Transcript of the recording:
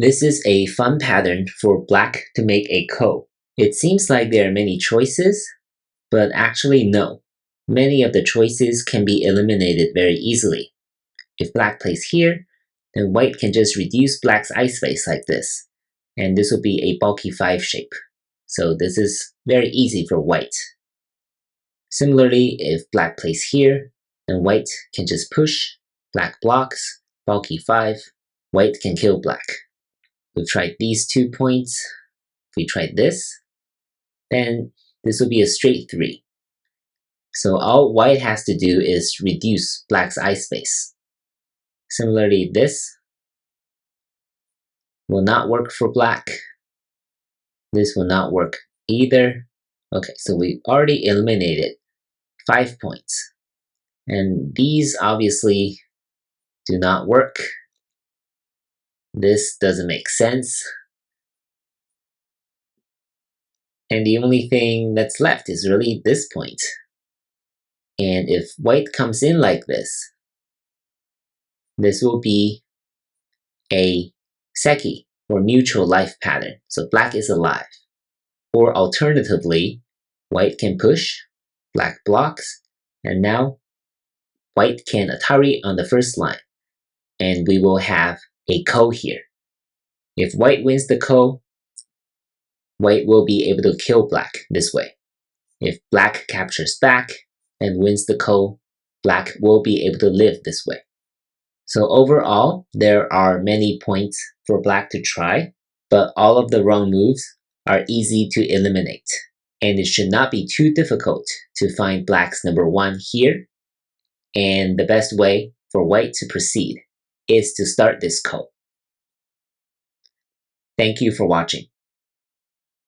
This is a fun pattern for black to make a ko. It seems like there are many choices, but actually no. Many of the choices can be eliminated very easily. If black plays here, then white can just reduce black's eye space like this, and this will be a bulky 5 shape. So this is very easy for white. Similarly, if black plays here, then white can just push, black blocks, bulky 5, white can kill black. We've tried these 2 points. If we tried this, then this will be a straight 3. So all white has to do is reduce black's eye space. Similarly, this will not work for black. This will not work either. Okay, so we already eliminated 5 points. And these obviously do not work. This doesn't make sense. And the only thing that's left is really this point. And if white comes in like this will be a seki, or mutual life pattern. So black is alive. Or alternatively, white can push, black blocks, and now white can Atari on the first line. And we will have a ko here. If white wins the ko, white will be able to kill black this way. If black captures back and wins the ko, black will be able to live this way. So overall, there are many points for black to try, but all of the wrong moves are easy to eliminate. And it should not be too difficult to find black's number 1 here. And the best way for white to proceed is to start this ko. Thank you for watching.